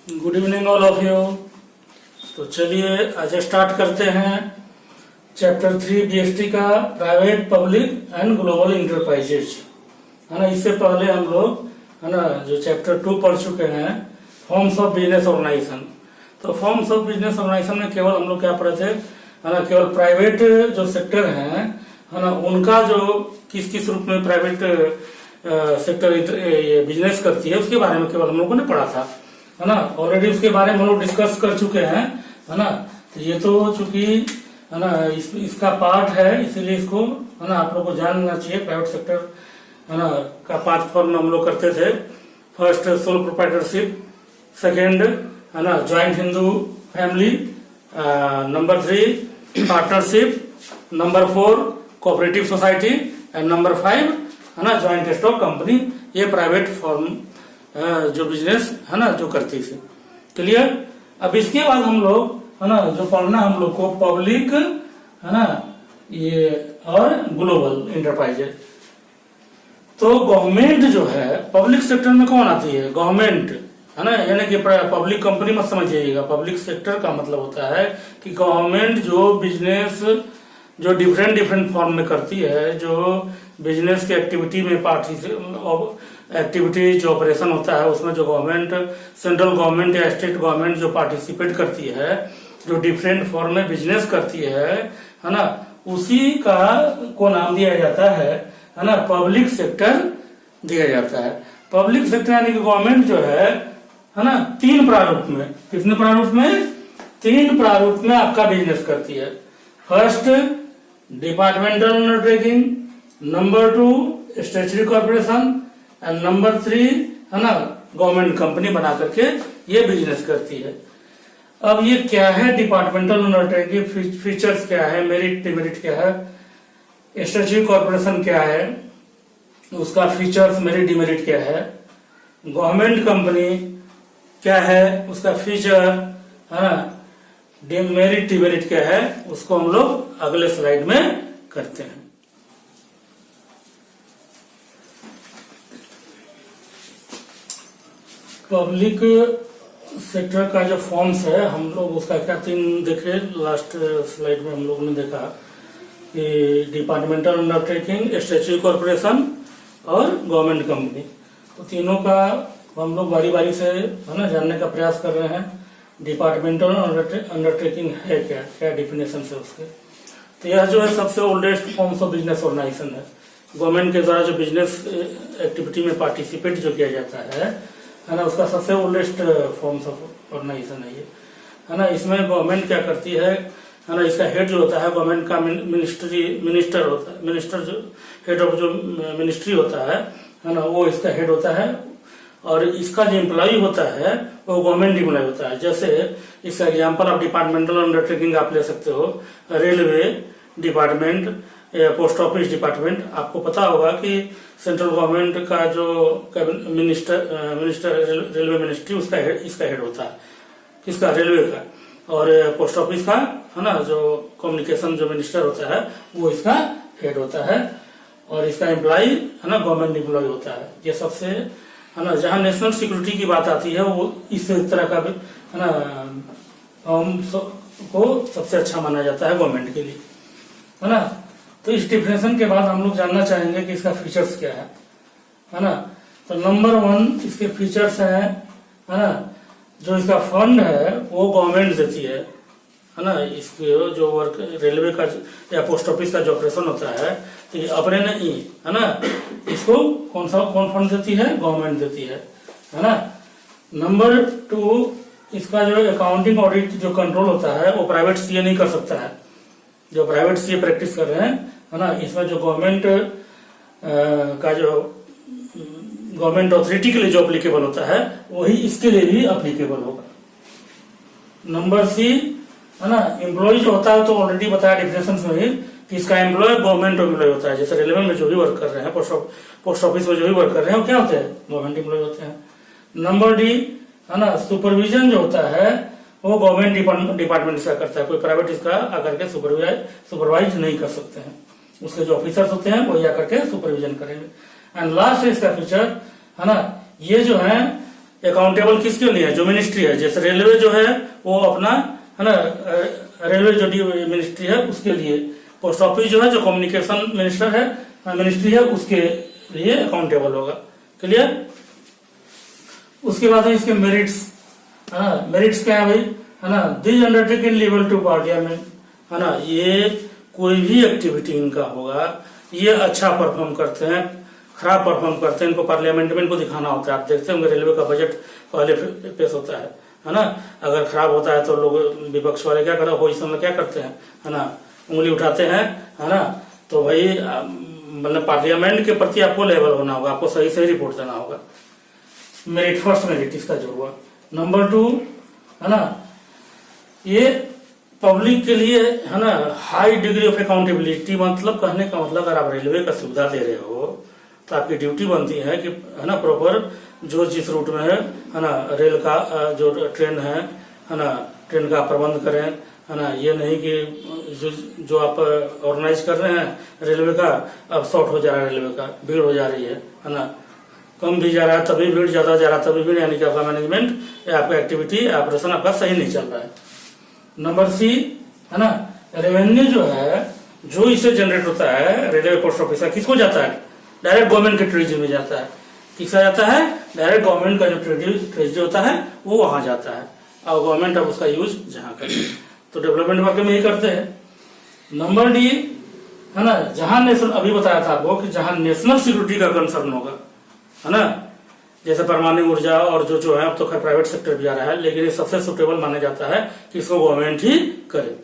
Good evening all of you. तो चलिए आज स्टार्ट करते हैं चैप्टर 3 बीएसटी का private public and global enterprises, है ना। इससे पहले हम लोग, है ना, जो चैप्टर 2 पढ़ चुके हैं फॉर्म्स ऑफ बिजनेस ऑर्गेनाइजेशन। तो फॉर्म्स ऑफ बिजनेस ऑर्गेनाइजेशन में केवल हम लोग क्या पढ़े थे, है ना, केवल प्राइवेट जो सेक्टर है ना, उनका जो किस किस रूप में प्राइवेट सेक्टर बिजनेस करती है उसके बारे में केवल हम लोगों ने पढ़ा था, है ना। ऑलरेडी उसके बारे में हम लोग डिस्कस कर चुके हैं, है ना। तो ये तो चूंकि, है ना, इसका पार्ट है, इसीलिए इसको, है ना, आप लोग को जानना चाहिए। प्राइवेट सेक्टर, है ना, का 5 फॉर्म हम लोग करते थे। फर्स्ट सोल प्रोप्राइटरशिप, सेकेंड, है ना, joint Hindu family, number 3 partnership, number 4 cooperative society and number 5, है ना, ज्वाइंट स्टॉक कंपनी। ये प्राइवेट फॉर्म जो बिजनेस, है ना, जो करती थी। क्लियर। अब इसके बाद हम लोग, है ना, जो पढ़ना हम लोग को पब्लिक, है ना, ये और ग्लोबल इंटरप्राइजेज। तो गवर्नमेंट जो है, पब्लिक सेक्टर में कौन आती है? गवर्नमेंट, है ना। यानी कि पब्लिक कंपनी मत समझिएगा। पब्लिक सेक्टर का मतलब होता है कि गवर्नमेंट जो बिजनेस जो डिफरेंट फॉर्म में करती है, जो बिजनेस के एक्टिविटी में एक्टिविटी जो ऑपरेशन होता है उसमें जो गवर्नमेंट, सेंट्रल गवर्नमेंट या स्टेट गवर्नमेंट जो पार्टिसिपेट करती है, जो डिफरेंट फॉर्म में बिजनेस करती है ना, उसी का को नाम दिया जाता है ना, पब्लिक सेक्टर दिया जाता है। पब्लिक सेक्टर यानी कि गवर्नमेंट जो है ना, 3 प्रारूप में, कितने प्रारूप में? 3 प्रारूप में आपका बिजनेस करती है। First departmental undertaking, number 2 statutory corporation and number 3, है ना, गवर्नमेंट कंपनी बना करके ये बिजनेस करती है। अब ये क्या है डिपार्टमेंटल अंडरटेकिंग? फीचर्स क्या है, मेरिट डिमेरिट क्या है? स्टैट्यूटरी कॉर्पोरेशन क्या है, उसका फीचर्स मेरिट डिमेरिट क्या है? गवर्नमेंट कंपनी क्या है, उसका फीचर, है ना, मेरिट डिमेरिट क्या है, उसको हम लोग अगले स्लाइड में करते हैं। पब्लिक सेक्टर का जो फॉर्म्स है, हम लोग उसका क्या 3 देखे लास्ट स्लाइड में। हम लोगों ने देखा कि डिपार्टमेंटल अंडरटेकिंग, स्टैट्यूटरी कॉर्पोरेशन और गवर्नमेंट कंपनी। तो तीनों का हम लोग बारी बारी से, है ना, जानने का प्रयास कर रहे हैं। डिपार्टमेंटल अंडरटेकिंग है क्या, क्या डिफिनेशन है उसके। तो यह जो है सबसे oldest forms of business organisation है। गवर्नमेंट के द्वारा जो बिजनेस एक्टिविटी में पार्टिसिपेट जो किया जाता है ना, उसका सबसे ओल्डेस्ट फॉर्म्स ऑफ ऑर्गेनाइजेशन है ये, है ना। इसमें गवर्नमेंट क्या करती है ना, इसका हेड जो होता है गवर्नमेंट का मिनिस्टर होता है। मिनिस्टर जो हेड ऑफ जो मिनिस्ट्री होता है ना, वो इसका हेड होता है। और इसका जो एम्प्लॉय होता है वो गवर्नमेंट एम्प्लॉय होता है। जैसे इसका एग्जांपल आप डिपार्टमेंटल अंडरटेकिंग आप ले सकते हो, railway department, post office department. आपको पता होगा कि सेंट्रल गवर्नमेंट का जो मिनिस्टर रेलवे मिनिस्ट्री, उसका इसका हेड होता है, किसका? रेलवे का। और पोस्ट ऑफिस का, है ना, जो कम्युनिकेशन जो मिनिस्टर होता है वो इसका हेड होता है। और इसका एम्प्लॉय, है ना, गवर्नमेंट एम्प्लॉय होता है। ये सबसे, है ना, जहां नेशनल सिक्योरिटी की बात आती है वो इस तरह का, है ना, को सबसे अच्छा माना जाता है गवर्नमेंट के लिए, है ना। तो इस डिफिनेशन के बाद हम लोग जानना चाहेंगे कि इसका फीचर्स क्या है ना। तो नंबर 1 इसके फीचर्स है ना, जो इसका फंड है वो गवर्नमेंट देती है ना। इसके जो वर्क रेलवे का या पोस्ट ऑफिस का जो ऑपरेशन होता है, तो ये अपने नहीं, है ना, इसको कौन फंड देती है? गवर्नमेंट देती है ना। नंबर 2 इसका जो अकाउंटिंग ऑडिट जो कंट्रोल होता है वो प्राइवेट सीए नहीं कर सकता है। जो प्राइवेट सीए प्रैक्टिस कर रहे हैं, है ना, इसमें जो गवर्नमेंट का जो गवर्नमेंट अथॉरिटी के लिए जो अप्लीकेबल होता है वही इसके लिए भी अप्लीकेबल होगा। नंबर सी, है ना, एम्प्लॉय जो होता है, तो ऑलरेडी बताया डिफिनेशन में ही कि इसका एम्प्लॉय गवर्नमेंट एम्प्लॉय होता है। जैसे रेलवे में जो भी वर्क कर रहे हैं, पोस्ट ऑफिस में जो भी वर्क कर रहे हैं वो क्या होते हैं? गवर्नमेंट एम्प्लॉय होते हैं। नंबर डी, है ना, सुपरविजन जो होता है वो गवर्नमेंट डिपार्टमेंट से करता है। कोई प्राइवेट इसका आकर के सुपरवाइज नहीं कर सकते हैं। उसके जो ऑफिसर्स होते हैं वही आकर के सुपरविजन करेंगे। एंड लास्ट इसका फीचर, है ना, ये जो है अकाउंटेबल किसके लिए है? जो मिनिस्ट्री है, जैसे रेलवे जो है वो अपना है ना, रेलवे जो मिनिस्ट्री है उसके लिए, पोस्ट ऑफिस जो है जो कम्युनिकेशन मिनिस्टर है, मिनिस्ट्री है, उसके लिए अकाउंटेबल होगा। क्लियर? उसके बाद है इसके मेरिट्स, है ना। मेरिट्स क्या है भाई, है ना, this undertaking level to parliament, है ना, ये कोई भी एक्टिविटी इनका होगा, ये अच्छा परफॉर्म करते हैं, खराब परफॉर्म करते हैं, इनको पार्लियामेंट में इनको दिखाना होता है। आप देखते होंगे रेलवे का बजट पहले पेश होता है ना। अगर खराब होता है तो लोग विपक्ष वाले क्या करो, अपोजिशन क्या करते हैं, है ना, उंगली उठाते हैं, है ना। तो भाई मतलब पार्लियामेंट के प्रति आपको लेवल होना होगा, आपको सही सही रिपोर्ट देना होगा। मेरिट, फर्स्ट मेरिट इसका जो हुआ। नंबर 2, है ना, ये पब्लिक के लिए, है ना, हाई डिग्री ऑफ अकाउंटेबिलिटी, मतलब कहने का मतलब अगर आप रेलवे का सुविधा दे रहे हो तो आपकी ड्यूटी बनती है कि, है ना, प्रॉपर जो जिस रूट में है ना, रेल का जो ट्रेन है ना, ट्रेन का प्रबंध करें, है ना। ये नहीं कि जो आप ऑर्गेनाइज कर रहे हैं रेलवे का, अब शॉर्ट हो जा रहा है, रेलवे का भीड़ हो जा रही है ना, कम भी जा रहा है तभी भीड़, ज्यादा जा रहा है तभी भीड़, यानी कि आपका मैनेजमेंट या आपका एक्टिविटी ऑपरेशन आपका सही नहीं चल रहा है। नंबर C, है ना, रेवेन्यू जो है जो इससे जनरेट होता है रेलवे पोस्ट ऑफिस का, किसको जाता है? डायरेक्ट गवर्नमेंट के ट्रेजरी में जाता है। किसका जाता है? डायरेक्ट गवर्नमेंट का जो ट्रेजरी होता है वो वहां जाता है, और गवर्नमेंट अब उसका यूज जहां करे, तो डेवलपमेंट वर्क में यही करते हैं। नंबर D, है ना, जहां नेशनल, अभी बताया था आपको कि जहां नेशनल सिक्योरिटी का कंसर्न होगा, है ना, जैसे परमाणु ऊर्जा और जो है, अब तो खैर प्राइवेट सेक्टर भी आ रहा है, लेकिन ये सबसे सुटेबल माना जाता है कि इसको गवर्नमेंट ही करे,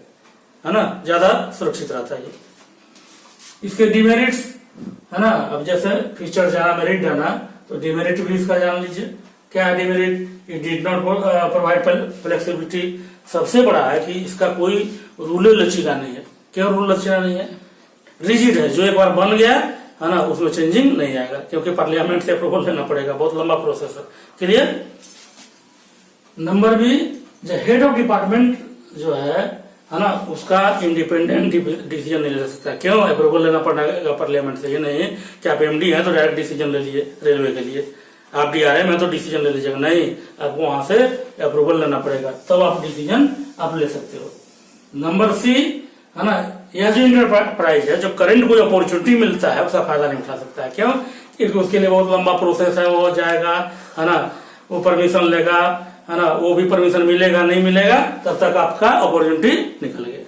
है ना, ज्यादा सुरक्षित रहता है ये। इसके डिमेरिट्स, है ना, अब जैसे फीचर जाना, मेरिट जाना, तो डिमेरिट भी इसका जान लीजिए। क्या है demerit? It did not provide flexibility. सबसे बड़ा है कि इसका कोई रूल लचीला नहीं है। क्यों रूल लचीला नहीं है? रिजिड है, जो एक बार बन गया, है ना, उसमें चेंजिंग नहीं आएगा, क्योंकि पार्लियामेंट से अप्रूवल लेना पड़ेगा, बहुत लंबा प्रोसेस है। क्लियर? नंबर B, जो हेड ऑफ डिपार्टमेंट जो है ना, उसका इंडिपेंडेंट डिसीजन नहीं ले सकता। क्यों? अप्रूवल लेना पड़ेगा पार्लियामेंट से। ये नहीं कि आप MD हैं तो डायरेक्ट डिसीजन ले लिए रेलवे के लिए, आप DRM हैं तो डिसीजन ले लीजिएगा, नहीं, आपको वहां से अप्रूवल लेना पड़ेगा, तब आप डिसीजन आप ले सकते हो। नंबर C, है ना, यह जो इंटरप्राइज है, जो करंट कोई अपॉर्चुनिटी मिलता है उसका फायदा नहीं उठा सकता है। क्यों? क्योंकि उसके लिए बहुत लंबा प्रोसेस है, वो जाएगा, है ना, वो परमिशन लेगा, है ना, वो भी परमिशन मिलेगा नहीं मिलेगा, तब तक आपका अपॉर्चुनिटी निकल गया।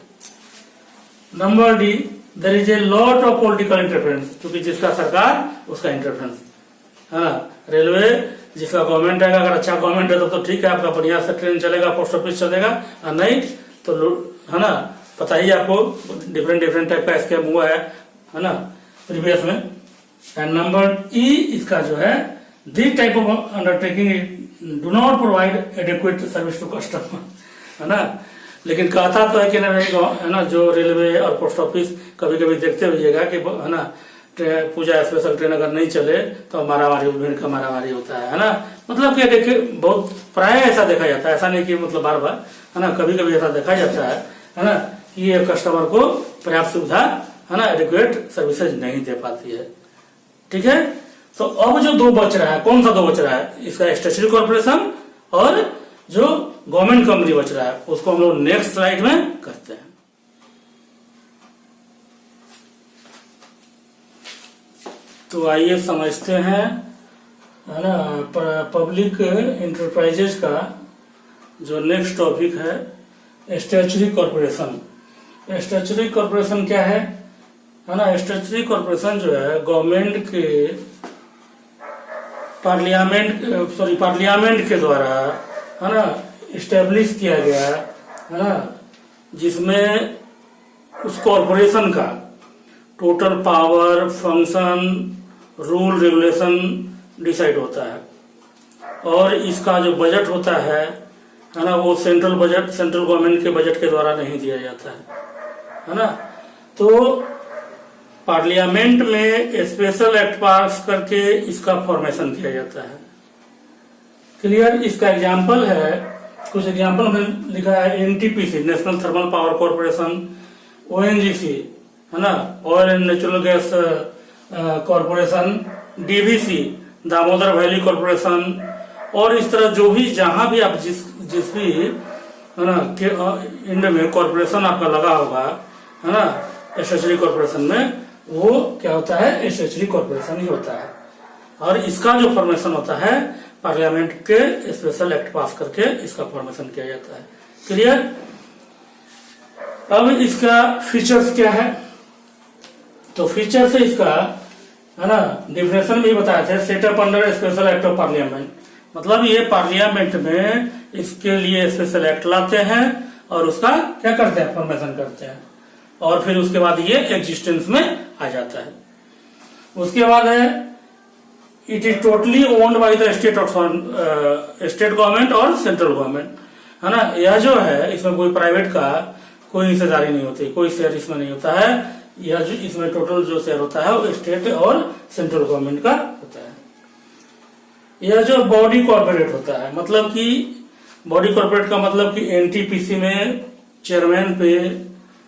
Number D, there is a lot of political interference, क्योंकि जिसका सरकार उसका इंटरफेरेंस, है ना। रेलवे जिसका गवर्नमेंट है, अगर अच्छा गवर्नमेंट है तो ठीक है, आपका बढ़िया से ट्रेन चलेगा, पोस्ट ऑफिस चलेगा, और नहीं तो, है ना, पता ही आपको डिफरेंट टाइप का स्कैम हुआ है ना, प्रीवियस में। एंड नंबर E, इसका जो है, this type of undertaking do not provide adequate service to customer, है ना। लेकिन कहता तो है कि ना, है ना, जो रेलवे और पोस्ट ऑफिस कभी कभी देखते हुएगा कि, है ना, पूजा स्पेशल ट्रेन अगर नहीं चले तो मारामारी, भीड़ का मारामारी होता है ना। मतलब कि देखिए बहुत प्राय ऐसा देखा जाता है, ऐसा नहीं कि मतलब बार बार, है ना, कभी कभी ऐसा देखा जाता है ना, कि ये कस्टमर को पर्याप्त सुविधा, है ना, एडिक्वेट सर्विसेज नहीं दे पाती है। ठीक है, तो अब जो 2 बच रहा है, कौन सा 2 बच रहा है? इसका स्टैट्यूटरी कॉर्पोरेशन और जो गवर्नमेंट कंपनी बच रहा है, उसको हम लोग नेक्स्ट स्लाइड में करते हैं। तो आइए समझते हैं, है ना, पब्लिक इंटरप्राइजेज का जो नेक्स्ट टॉपिक है, स्टैट्यूटरी कॉर्पोरेशन। स्टैट्यूटरी कॉर्पोरेशन क्या है ना, स्टैट्यूटरी कॉर्पोरेशन जो है गवर्नमेंट के पार्लियामेंट के द्वारा, है ना, इस्टेब्लिश किया गया, है ना, जिसमें उस कॉर्पोरेशन का total power, function, rule, regulation decide होता है। और इसका जो बजट होता है ना, वो सेंट्रल गवर्नमेंट के बजट के द्वारा नहीं दिया जाता है ना। तो पार्लियामेंट में स्पेशल एक्ट पास करके इसका फॉर्मेशन किया जाता है। क्लियर? इसका एग्जाम्पल है, कुछ एग्जाम्पल में लिखा है, NTPC national thermal power corporation, ONGC, है ना, oil and natural gas corporation, DVC Damodar valley corporation, और इस तरह जो भी जहां भी आप जिस भी है ना इंडिया में कॉर्पोरेशन आपका लगा होगा है ना एसएचजी कॉर्पोरेशन में, वो क्या होता है एसएचजी कॉर्पोरेशन ही होता है। और इसका जो फॉर्मेशन होता है पार्लियामेंट के स्पेशल एक्ट पास करके इसका फॉर्मेशन किया जाता है। क्लियर। अब इसका फीचर्स क्या है, तो फीचर्स है इसका है ना डिफिनेशन भी बताया थे, setup under special act of parliament, मतलब ये पार्लियामेंट में इसके लिए स्पेशल एक्ट लाते हैं और उसका क्या करते हैं फॉर्मेशन करते हैं, और फिर उसके बाद ये एग्जिस्टेंस में आ जाता है। उसके बाद है it is totally owned by the state government और सेंट्रल गवर्नमेंट, है ना। यह जो है इसमें कोई प्राइवेट का कोई हिस्सेदारी नहीं होती, कोई शेयर इसमें नहीं होता है। यह जो इसमें टोटल जो शेयर होता है वो स्टेट और सेंट्रल गवर्नमेंट का होता है। यह जो बॉडी कॉर्पोरेट होता है, मतलब कि बॉडी कॉर्पोरेट का मतलब कि एनटीपीसी में चेयरमैन पे,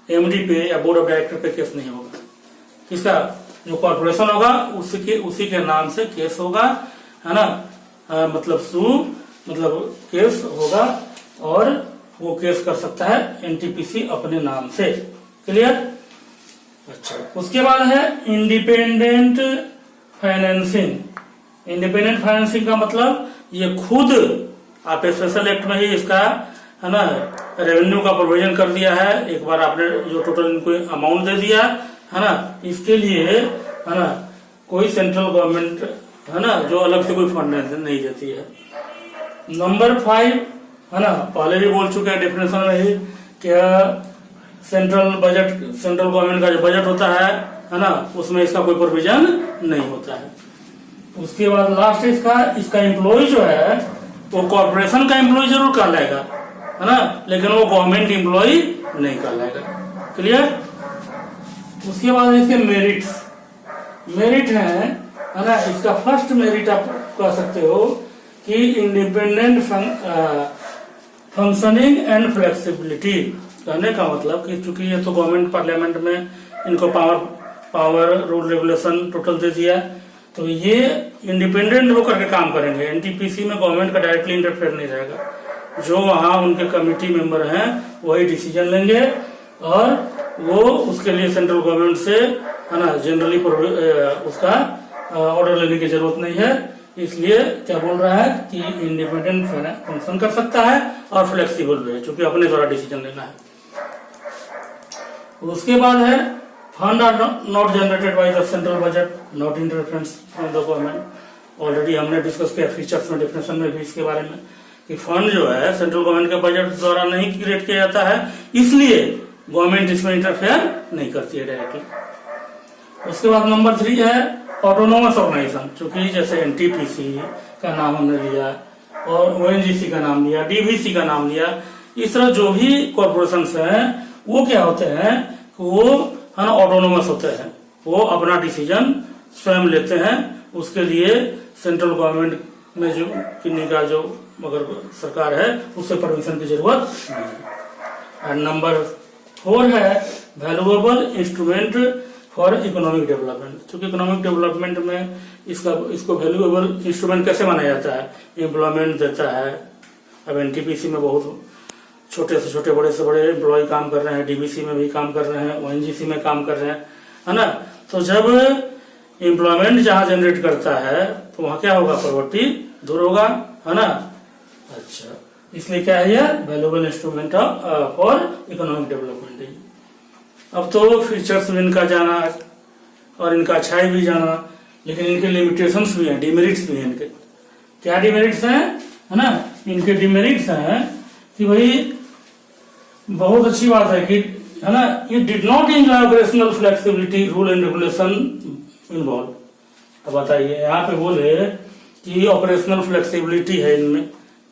एमडी पे या बोर्ड ऑफ डायरेक्टर पे केस नहीं होगा। किसका जो कॉर्पोरेशन होगा उसी के नाम से केस होगा, है ना। मतलब केस होगा और वो केस कर सकता है एनटीपीसी अपने नाम से। क्लियर। अच्छा, उसके बाद है इंडिपेंडेंट फाइनेंसिंग। इंडिपेंडेंट फाइनेंसिंग का मतलब ये खुद आप स्पेशल एक्ट में ही इसका है ना रेवेन्यू का प्रोविजन कर दिया है। एक बार आपने जो टोटल इनको अमाउंट दे दिया है ना, इसके लिए है ना कोई सेंट्रल गवर्नमेंट है ना जो अलग से कोई फंड नहीं देती है। नंबर 5 है ना, पहले भी बोल चुके हैं डेफिनेशन में ही, क्या सेंट्रल गवर्नमेंट का जो बजट होता है ना उसमें इसका कोई प्रोविजन नहीं होता है। उसके बाद लास्ट इसका एम्प्लॉय जो है वो कॉर्पोरेशन का एम्प्लॉय जरूर कहलाएगा, है ना, लेकिन वो गवर्नमेंट एम्प्लॉय नहीं कहलाएगा। क्लियर। उसके बाद इसके मेरिट है ना। इसका फर्स्ट मेरिट आप कह सकते हो कि इंडिपेंडेंट फंक्शनिंग एंड फ्लेक्सिबिलिटी। कहने का मतलब कि चूंकि ये तो गवर्नमेंट पार्लियामेंट में इनको पावर रूल रेगुलेशन टोटल दे दिया, तो ये इंडिपेंडेंट होकर के काम करेंगे। एनटीपीसी में गवर्नमेंट का डायरेक्टली इंटरफेयर नहीं रहेगा। जो वहां उनके कमेटी मेंबर हैं वही डिसीजन लेंगे और वो उसके लिए सेंट्रल गवर्नमेंट से है ना जनरली उसका ऑर्डर लेने की जरूरत नहीं है। इसलिए क्या बोल रहा है कि इंडिपेंडेंट फंक्शन कर सकता है और फ्लेक्सिबल भी है, क्योंकि अपने द्वारा डिसीजन लेना है। उसके बाद है fund are not generated by the central budget, not interference from the government. Already हमने डिस्कस किया फीचर्स में, डेफिनेशन में भी इसके बारे में कि फंड जो है सेंट्रल गवर्नमेंट के बजट द्वारा नहीं क्रिएट किया जाता है, इसलिए गवर्नमेंट इसमें इंटरफेयर नहीं करती है डायरेक्टली। उसके बाद नंबर 3 है ऑटोनोमस ऑर्गेनाइजेशन, चूंकि जैसे एनटीपीसी का नाम हमने लिया और ओएनजीसी का नाम लिया, डीवीसी का नाम लिया, इस तरह जो भी कॉर्पोरेशन हैं वो क्या होते हैं, वो है ना ऑटोनोमस होते हैं, वो अपना डिसीजन स्वयं लेते हैं। उसके लिए सेंट्रल गवर्नमेंट में जो किन्हीं का जो अगर सरकार है उससे परमिशन की जरूरत नहीं है। और नंबर 4 है valuable instrument for economic development. क्योंकि इकोनॉमिक डेवलपमेंट में इसको वैल्यूएबल इंस्ट्रूमेंट कैसे माना जाता है, एम्प्लॉयमेंट देता है। अब एनटीपीसी में बहुत छोटे से छोटे बड़े से बड़े एम्प्लॉय काम कर रहे हैं, डीबीसी में भी काम कर रहे हैं, ओएनजीसी में काम कर रहे हैं, है ना। तो जब एम्प्लॉयमेंट जहां जनरेट करता है तो वहां क्या होगा, पॉवर्टी दूर होगा, है ना। अच्छा, इसलिए क्या है यह valuable instrument for economic development है। अब तो फीचर्स में इनका जाना और इनका अच्छाई भी जाना, लेकिन इनके लिमिटेशंस भी हैं, डिमेरिट्स भी हैं इनके। क्या डिमेरिट्स हैं, है ना। इनके डिमेरिट्स हैं कि भाई बहुत अच्छी बात है कि है ना it did not enjoy operational flexibility rule and regulation involve. अब बताइए, यहाँ पे बोले कि ऑपरेशनल फ्लेक्सिबिलिटी है इनमें,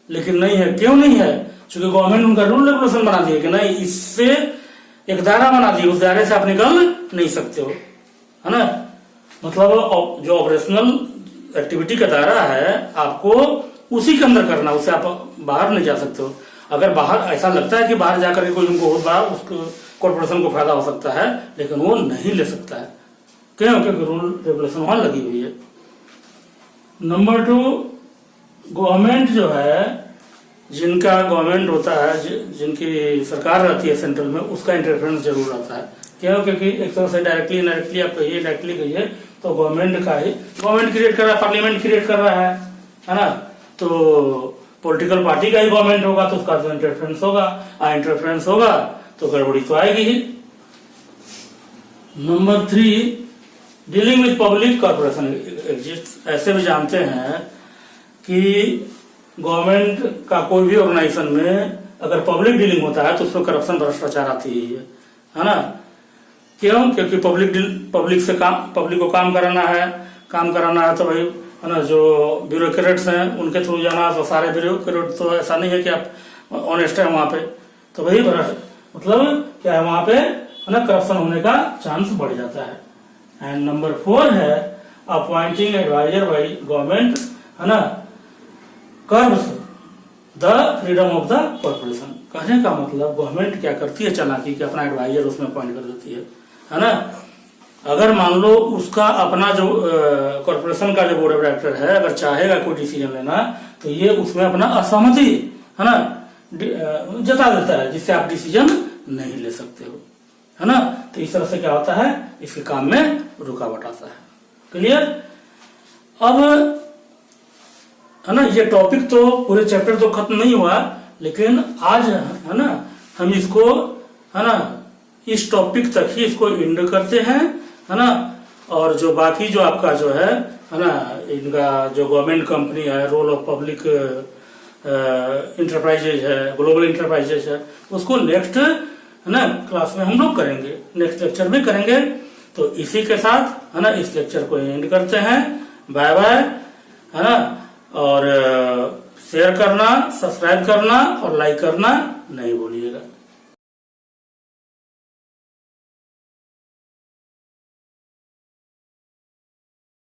लेकिन नहीं है। क्यों नहीं है, क्योंकि गवर्नमेंट उनका रूल रेगुलेशन बना दिया कि नहीं, इससे एक दायरा बना दिया, उस दायरे से आप निकल नहीं सकते हो, है ना। मतलब जो ऑपरेशनल एक्टिविटी का दायरा है आपको उसी के अंदर करना, उससे आप बाहर नहीं जा सकते हो। अगर बाहर ऐसा लगता है कि बाहर जाकर के कोई उनको बहुत बड़ा उसको कॉर्पोरेशन को फायदा हो सकता है, लेकिन वो नहीं ले सकता है। क्यों, क्योंकि रूल रेगुलेशन वहां लगी हुई है। नंबर 2 गवर्नमेंट जो है, जिनका गवर्नमेंट होता है, जिनकी सरकार रहती है सेंट्रल में, उसका इंटरफेरेंस जरूर आता है। क्यों? क्योंकि एक तरह से डायरेक्टली इनडायरेक्टली आप कहिए, डायरेक्टली कहिए, तो गवर्नमेंट का ही, गवर्नमेंट क्रिएट कर रहा है, पार्लियामेंट क्रिएट कर रहा है ना। तो पॉलिटिकल पार्टी का ही गवर्नमेंट होगा तो उसका तो इंटरफेरेंस होगा, इंटरफेरेंस होगा तो गड़बड़ी तो आएगी ही। Number 3, dealing with public corporation exist. ऐसे भी जानते हैं कि गवर्नमेंट का कोई भी ऑर्गेनाइजेशन में अगर पब्लिक डीलिंग होता है तो उसमें करप्शन, भ्रष्टाचार आती ही है ना। क्यों? क्योंकि पब्लिक से पब्लिक को काम कराना है तो भाई है ना, जो ब्यूरोक्रेट्स हैं उनके थ्रू जाना, तो सारे ब्यूरोक्रेट तो ऐसा नहीं है कि आप ऑनेस्ट है वहां पे, तो भाई मतलब क्या है, वहां पे है ना करप्शन होने का चांस बढ़ जाता है। एंड नंबर 4 है अपॉइंटिंग एडवाइजर बाय गवर्नमेंट, है ना, curves the freedom of the corporation. कहने का मतलब गवर्नमेंट क्या करती है चालाकी कि अपना एडवाइजर उसमें अपॉइंट कर देती है ना। अगर मान लो उसका अपना जो कॉर्पोरेशन का जो बोर्ड ऑफ डायरेक्टर है अगर चाहेगा कोई डिसीजन लेना तो ये उसमें अपना असहमति है ना जता देता है, जिससे आप डिसीजन नहीं ले सकते हो, है ना। तो इस तरह से क्या होता है, इसके काम में रुकावट आता है। क्लियर? अब है ना, ये टॉपिक तो पूरे चैप्टर तो खत्म नहीं हुआ, लेकिन आज है ना हम इसको है ना इस टॉपिक तक ही इसको एंड करते हैं, है ना। और जो बाकी जो आपका जो है ना, इनका जो गवर्नमेंट कंपनी है, रोल ऑफ पब्लिक इंटरप्राइजेज है, ग्लोबल इंटरप्राइजेज है, उसको नेक्स्ट है ना क्लास में हम लोग करेंगे, नेक्स्ट लेक्चर में करेंगे। तो इसी के साथ है ना इस लेक्चर को एंड करते हैं। बाय बाय, है ना। और शेयर करना, सब्सक्राइब करना और लाइक करना नहीं भूलिएगा।